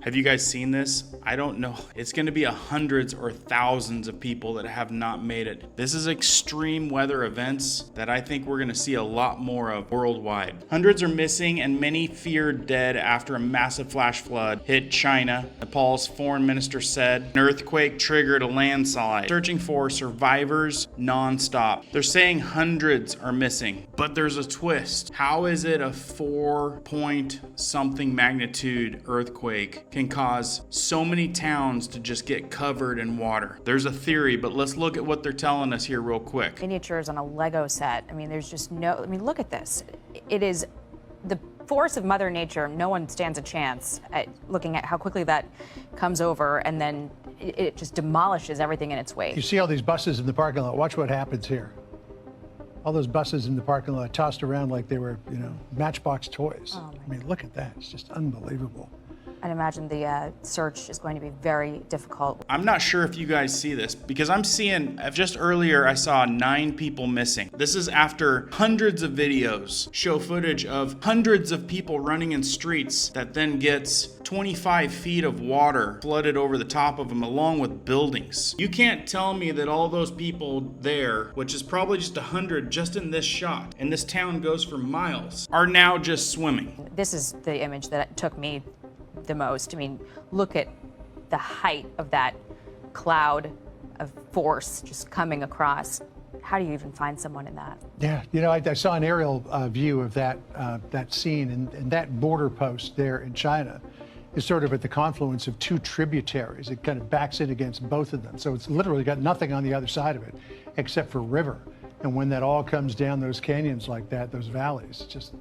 Have you guys seen this? I don't know. It's going to be hundreds or thousands of people that have not made it. This is extreme weather events that I think we're going to see a lot more of worldwide. Hundreds are missing and many feared dead after a massive flash flood hit China. Nepal's foreign minister said an earthquake triggered a landslide, searching for survivors nonstop. They're saying hundreds are missing, but there's a twist. How is it a 4-point something magnitude earthquake can cause so many towns to just get covered in water? There's a theory, but let's look at what they're telling us here real quick. Miniatures on a Lego set. I mean, there's just no, I mean, look at this. It is the force of Mother Nature. No one stands a chance at looking at how quickly that comes over, and then it just demolishes everything in its wake. You see all these buses in the parking lot. Watch what happens here. All those buses in the parking lot tossed around like they were, Matchbox toys. Oh, I mean, look at that. It's just unbelievable. I'd imagine the search is going to be very difficult. I'm not sure if you guys see this because I'm seeing, just earlier I saw 9 people missing. This is after hundreds of videos show footage of hundreds of people running in streets that then gets 25 feet of water flooded over the top of them along with buildings. You can't tell me that all those people there, which is probably just 100 just in this shot, and this town goes for miles, are now just swimming. This is the image that took me the most. I mean, look at the height of that cloud of force just coming across. How do you even find someone in that? Yeah, I saw an aerial view of that scene, and that border post there in China is sort of at the confluence of 2 tributaries. It kind of backs in against both of them. So it's literally got nothing on the other side of it except for river. And when that all comes down those canyons like that, those valleys, just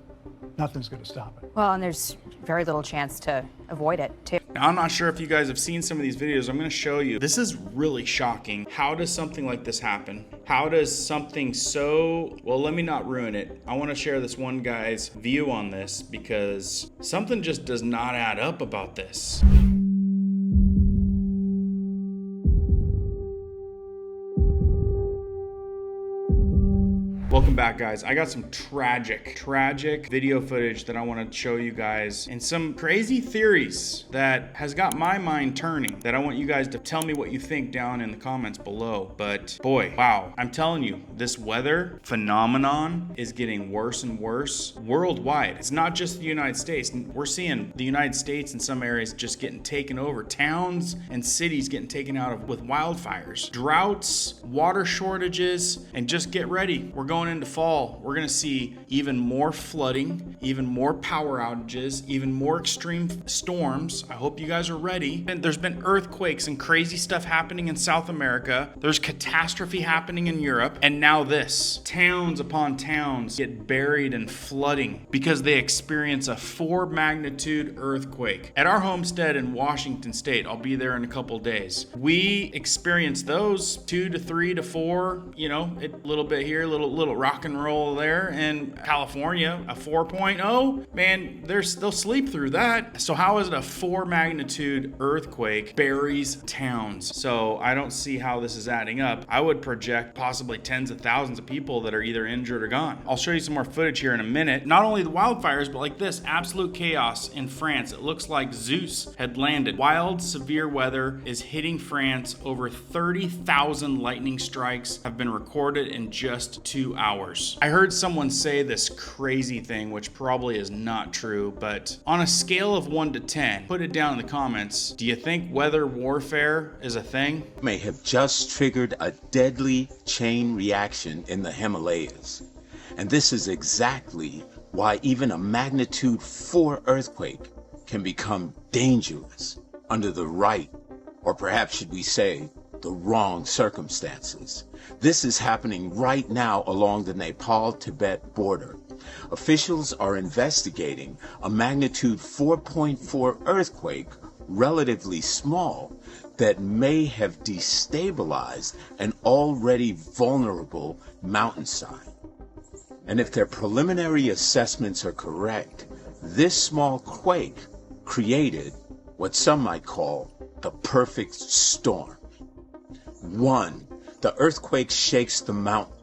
nothing's going to stop it. Well, and there's very little chance to avoid it, too. Now, I'm not sure if you guys have seen some of these videos. I'm going to show you. This is really shocking. How does something like this happen? How does something so... Well, let me not ruin it. I want to share this one guy's view on this because something just does not add up about this. Welcome back, guys. I got some tragic video footage that I want to show you guys and some crazy theories that has got my mind turning that I want you guys to tell me what you think down in the comments below. But boy, wow, I'm telling you, this weather phenomenon is getting worse and worse worldwide. It's not just the United States. We're seeing the United States in some areas just getting taken over. Towns and cities getting taken out of with wildfires, droughts, water shortages, and just get ready. We're going into fall. We're going to see even more flooding, even more power outages, even more extreme storms. I hope you guys are ready. And there's been earthquakes and crazy stuff happening in South America. There's catastrophe happening in Europe. And now this. Towns upon towns get buried in flooding because they experience a 4 magnitude earthquake. At our homestead in Washington State, I'll be there in a couple days. We experience those 2 to 3 to 4, a little bit here, a little rock and roll there. In California, a 4.0, man, they'll sleep through that. So how is it a 4 magnitude earthquake buries towns? So I don't see how this is adding up. I would project possibly tens of thousands of people that are either injured or gone. I'll show you some more footage here in a minute. Not only the wildfires, but like this, absolute chaos in France. It looks like Zeus had landed. Wild, severe weather is hitting France. Over 30,000 lightning strikes have been recorded in just 2 hours. I heard someone say this crazy thing, which probably is not true, but on a scale of 1 to 10, put it down in the comments. Do you think weather warfare is a thing? May have just triggered a deadly chain reaction in the Himalayas. And this is exactly why even a magnitude 4 earthquake can become dangerous under the right, or perhaps should we say, the wrong circumstances. This is happening right now along the Nepal-Tibet border. Officials are investigating a magnitude 4.4 earthquake, relatively small, that may have destabilized an already vulnerable mountainside. And if their preliminary assessments are correct, this small quake created what some might call the perfect storm. 1, the earthquake shakes the mountain.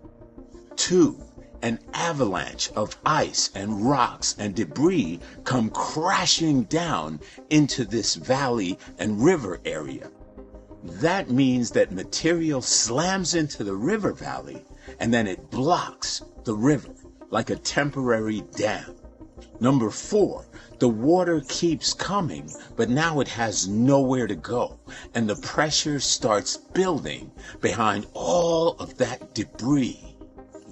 2, an avalanche of ice and rocks and debris come crashing down into this valley and river area. That means that material slams into the river valley and then it blocks the river like a temporary dam. Number 4, the water keeps coming, but now it has nowhere to go, and the pressure starts building behind all of that debris.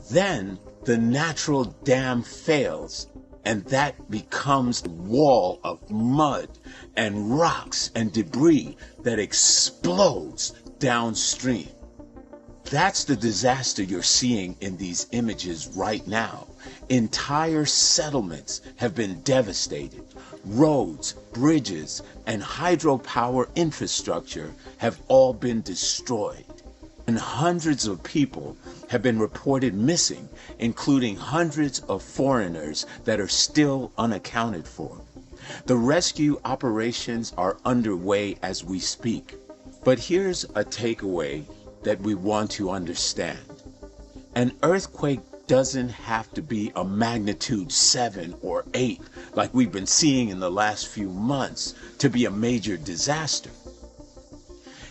Then the natural dam fails, and that becomes a wall of mud and rocks and debris that explodes downstream. That's the disaster you're seeing in these images right now. Entire settlements have been devastated. Roads, bridges, and hydropower infrastructure have all been destroyed. And hundreds of people have been reported missing, including hundreds of foreigners that are still unaccounted for. The rescue operations are underway as we speak. But here's a takeaway that we want to understand. An earthquake doesn't have to be a magnitude 7 or 8 like we've been seeing in the last few months to be a major disaster.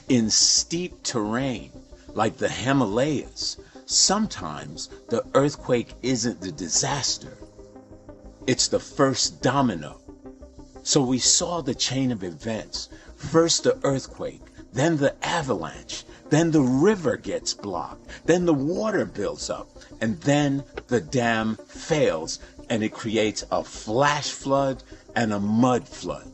In steep terrain like the Himalayas, sometimes the earthquake isn't the disaster. It's the first domino. So we saw the chain of events. First the earthquake, then the avalanche, then the river gets blocked, then the water builds up, and then the dam fails and it creates a flash flood and a mud flood.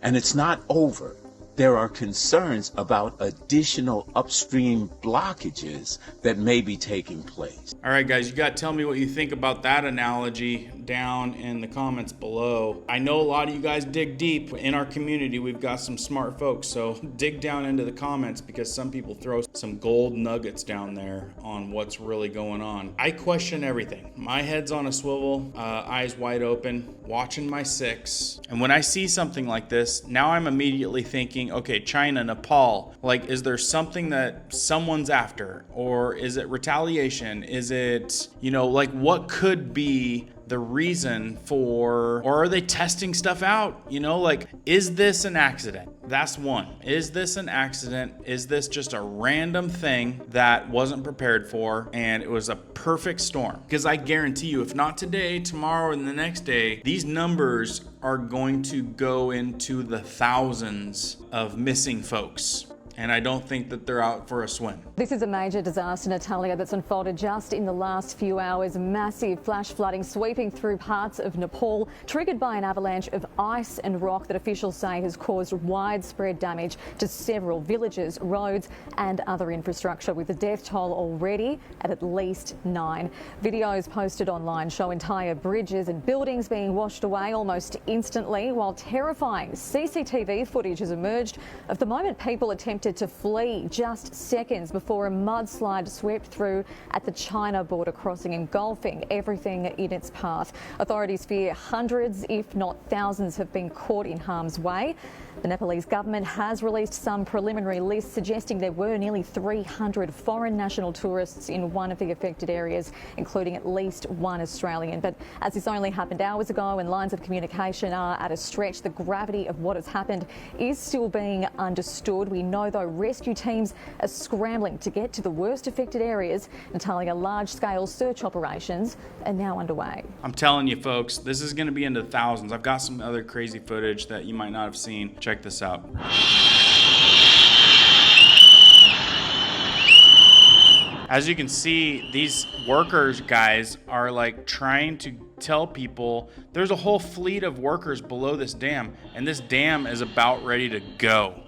And it's not over. There are concerns about additional upstream blockages that may be taking place. All right, guys, you got to tell me what you think about that analogy down in the comments below. I know a lot of you guys dig deep. In our community, we've got some smart folks, so dig down into the comments because some people throw some gold nuggets down there on what's really going on. I question everything. My head's on a swivel, eyes wide open, watching my 6. And when I see something like this, now I'm immediately thinking, okay, China, Nepal, like, is there something that someone's after? Or is it retaliation? Is it, like, what could be the reason for, or are they testing stuff out? Like, is this an accident? That's one. Is this an accident? Is this just a random thing that wasn't prepared for and it was a perfect storm? Because I guarantee you, if not today, tomorrow, and the next day, these numbers are going to go into the thousands of missing folks. And I don't think that they're out for a swim. This is a major disaster, Natalia, that's unfolded just in the last few hours. Massive flash flooding sweeping through parts of Nepal, triggered by an avalanche of ice and rock that officials say has caused widespread damage to several villages, roads and other infrastructure, with the death toll already at least 9. Videos posted online show entire bridges and buildings being washed away almost instantly, while terrifying CCTV footage has emerged of the moment people attempted to flee just seconds before a mudslide swept through at the China border crossing, engulfing everything in its path. Authorities fear hundreds, if not thousands, have been caught in harm's way. The Nepalese government has released some preliminary lists suggesting there were nearly 300 foreign national tourists in one of the affected areas, including at least one Australian. But as this only happened hours ago and lines of communication are at a stretch, the gravity of what has happened is still being understood. We know, though, rescue teams are scrambling to get to the worst affected areas. Natalia, large-scale search operations are now underway. I'm telling you, folks, this is going to be into thousands. I've got some other crazy footage that you might not have seen. Check this out. As you can see, these workers, guys, are like trying to tell people there's a whole fleet of workers below this dam, and this dam is about ready to go.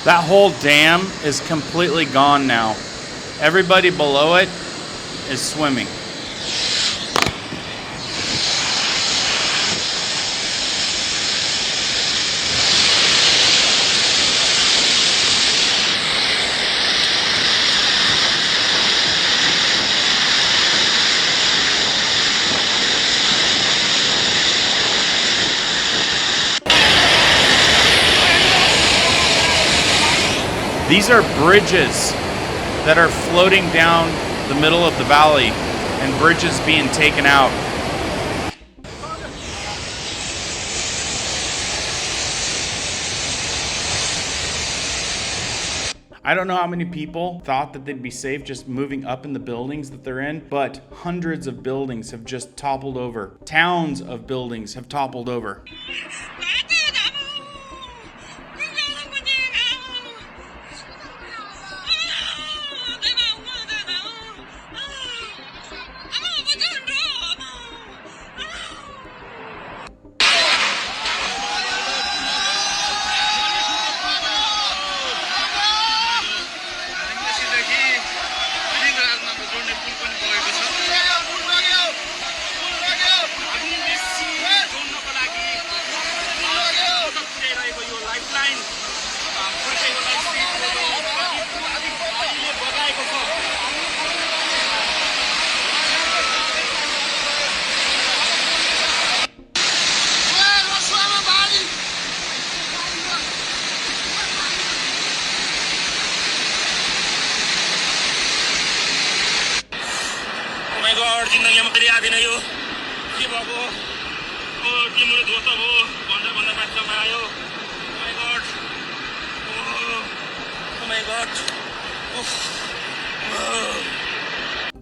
That whole dam is completely gone now. Everybody below it is swimming. These are bridges that are floating down the middle of the valley and bridges being taken out. I don't know how many people thought that they'd be safe just moving up in the buildings that they're in, but hundreds of buildings have just toppled over. Towns of buildings have toppled over.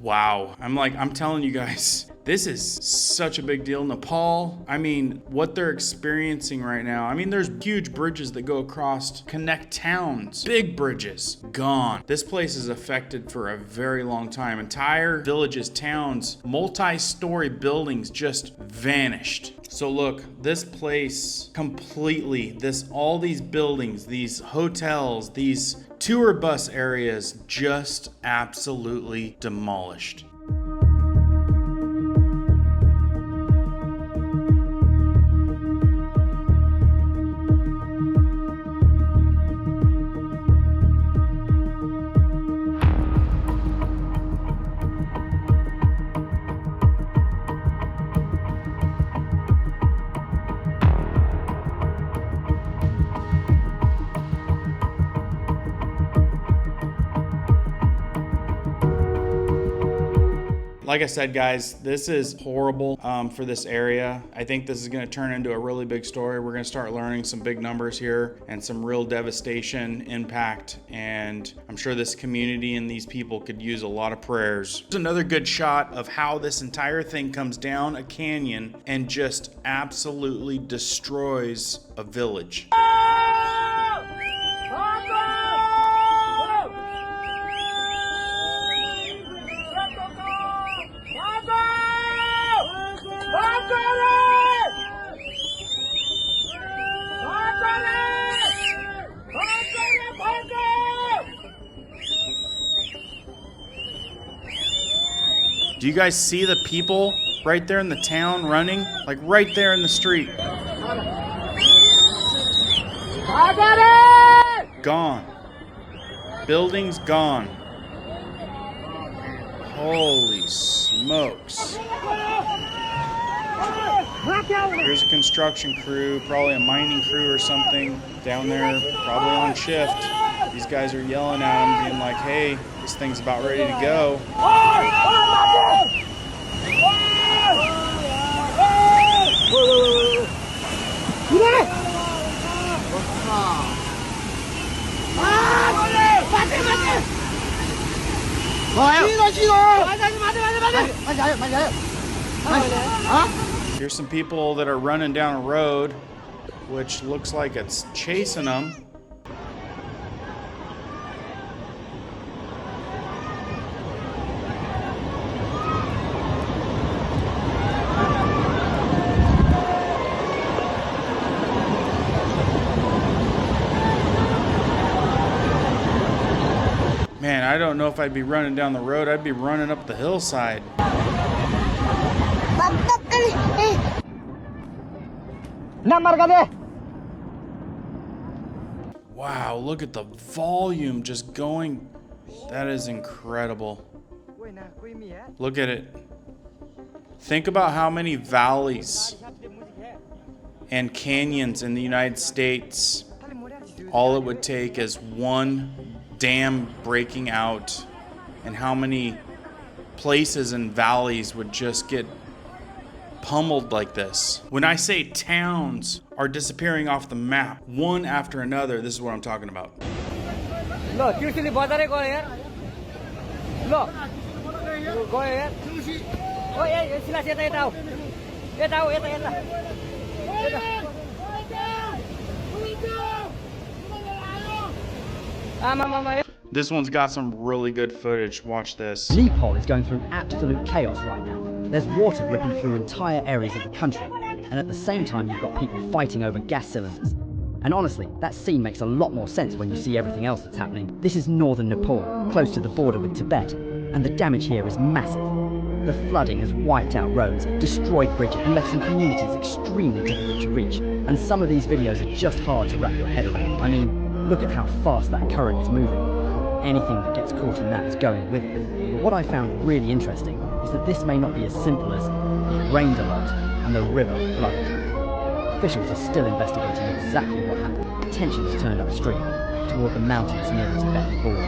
Wow. I'm telling you guys, this is such a big deal. Nepal, I mean, what they're experiencing right now. I mean, there's huge bridges that go across, connect towns, big bridges, gone. This place is affected for a very long time. Entire villages, towns, multi-story buildings just vanished. So look, this place completely, all these buildings, these hotels, these tour bus areas just absolutely demolished. Like I said, guys, this is horrible for this area. I think this is going to turn into a really big story. We're going to start learning some big numbers here and some real devastation, impact, and I'm sure this community and these people could use a lot of prayers. Here's another good shot of how this entire thing comes down a canyon and just absolutely destroys a village. Do you guys see the people right there in the town running? Like right there in the street. Gone. Buildings gone. Holy smokes. Here's a construction crew, probably a mining crew or something down there, probably on shift. These guys are yelling at them, being like, hey, this thing's about ready to go. Here's some people that are running down a road, which looks like it's chasing them. Man, I don't know if I'd be running down the road. I'd be running up the hillside. Wow, look at the volume just going. That is incredible. Look at it. Think about how many valleys and canyons in the United States all it would take is one dam breaking out and how many places and valleys would just get pummeled like this. When I say towns are disappearing off the map, one after another, this is what I'm talking about. Look, usually bother go here. Look, go here. Oh yeah, sila siya tayo. This one's got some really good footage. Watch this. Nepal is going through absolute chaos right now. There's water ripping through entire areas of the country, and at the same time you've got people fighting over gas cylinders. And honestly, that scene makes a lot more sense when you see everything else that's happening. This is northern Nepal, close to the border with Tibet, and the damage here is massive. The flooding has wiped out roads, destroyed bridges, and left some communities extremely difficult to reach. And some of these videos are just hard to wrap your head around. I mean, look at how fast that current is moving. Anything that gets caught in that is going with it. But what I found really interesting is that this may not be as simple as it rained a lot and the river flooded. Officials are still investigating exactly what happened. Tensions turned upstream, toward the mountains near the Tibetan border.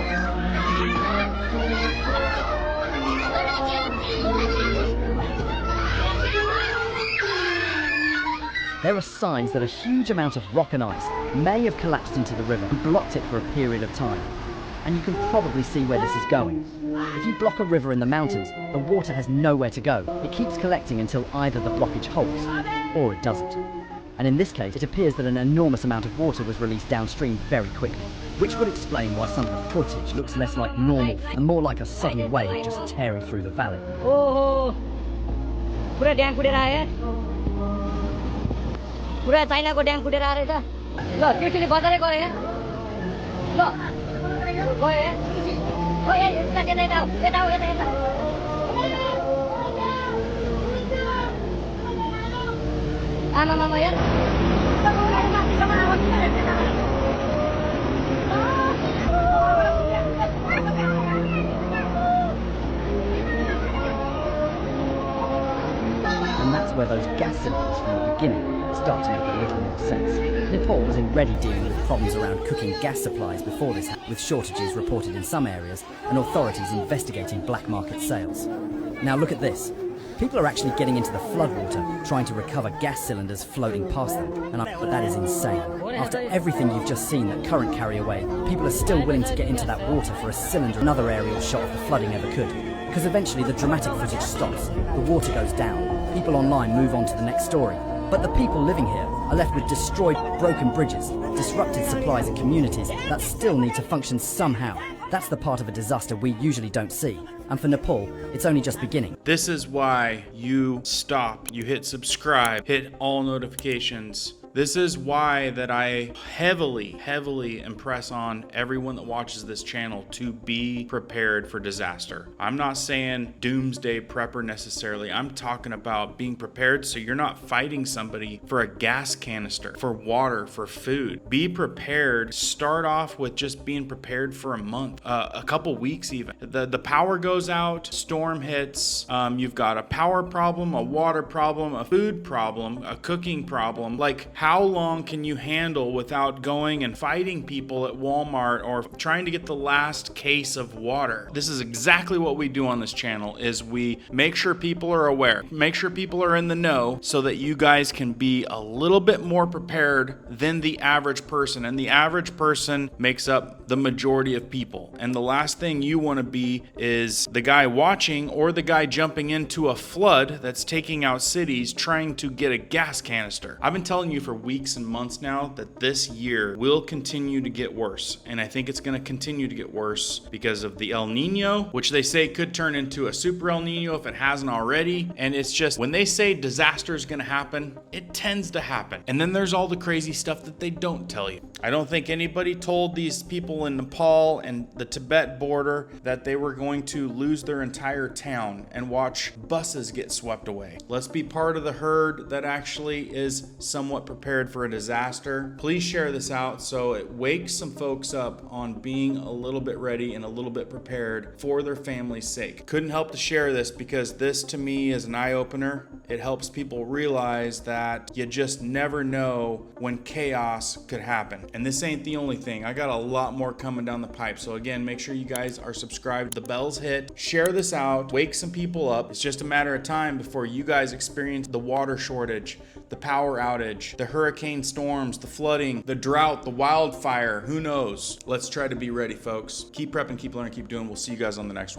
There are signs that a huge amount of rock and ice may have collapsed into the river and blocked it for a period of time. And you can probably see where this is going. If you block a river in the mountains, the water has nowhere to go. It keeps collecting until either the blockage halts or it doesn't. And in this case, it appears that an enormous amount of water was released downstream very quickly, which would explain why some of the footage looks less like normal and more like a sudden wave just tearing through the valley. Oh, pura dam kudera aayo. Pura China ko dam kudera aayo ta. Lo, त्यसले बजारै गयो यहाँ. Lo, गयो यहाँ. Oh yeah, यता. Mama ya. And that's where those gas cylinders from the beginning start to make a little more sense. Nepal was already dealing with problems around cooking gas supplies before this, with shortages reported in some areas and authorities investigating black market sales. Now look at this. People are actually getting into the floodwater, trying to recover gas cylinders floating past them. But that is insane. After everything you've just seen that current carry away, people are still willing to get into that water for a cylinder. Another aerial shot of the flooding ever could. Because eventually the dramatic footage stops, the water goes down, people online move on to the next story. But the people living here are left with destroyed, broken bridges, disrupted supplies and communities that still need to function somehow. That's the part of a disaster we usually don't see. And for Nepal, it's only just beginning. This is why you stop, you hit subscribe, hit all notifications. This is why that I heavily impress on everyone that watches this channel to be prepared for disaster. I'm not saying doomsday prepper necessarily. I'm talking about being prepared so you're not fighting somebody for a gas canister, for water, for food. Be prepared. Start off with just being prepared for a month, a couple weeks even. The power goes out, storm hits, you've got a power problem, a water problem, a food problem, a cooking problem. Like, how long can you handle without going and fighting people at Walmart or trying to get the last case of water? This is exactly what we do on this channel, is we make sure people are aware, make sure people are in the know so that you guys can be a little bit more prepared than the average person. And the average person makes up the majority of people. And the last thing you want to be is the guy watching or the guy jumping into a flood that's taking out cities trying to get a gas canister. I've been telling you for weeks and months now that this year will continue to get worse, and I think it's going to continue to get worse because of the El Nino, which they say could turn into a super El Nino if it hasn't already. And it's just, when they say disaster is going to happen, it tends to happen. And then there's all the crazy stuff that they don't tell you. I don't think anybody told these people in Nepal and the Tibet border that they were going to lose their entire town and watch buses get swept away. Let's be part of the herd that actually is somewhat prepared prepared for a disaster. Please share this out so it wakes some folks up on being a little bit ready and a little bit prepared for their family's sake. Couldn't help to share this because this to me is an eye-opener. It helps people realize that you just never know when chaos could happen. And this ain't the only thing. I got a lot more coming down the pipe. So again, make sure you guys are subscribed, the bells hit, share this out, wake some people up. It's just a matter of time before you guys experience the water shortage, the power outage, the hurricane storms, the flooding, the drought, the wildfire. Who knows? Let's try to be ready, folks. Keep prepping, keep learning, keep doing. We'll see you guys on the next one.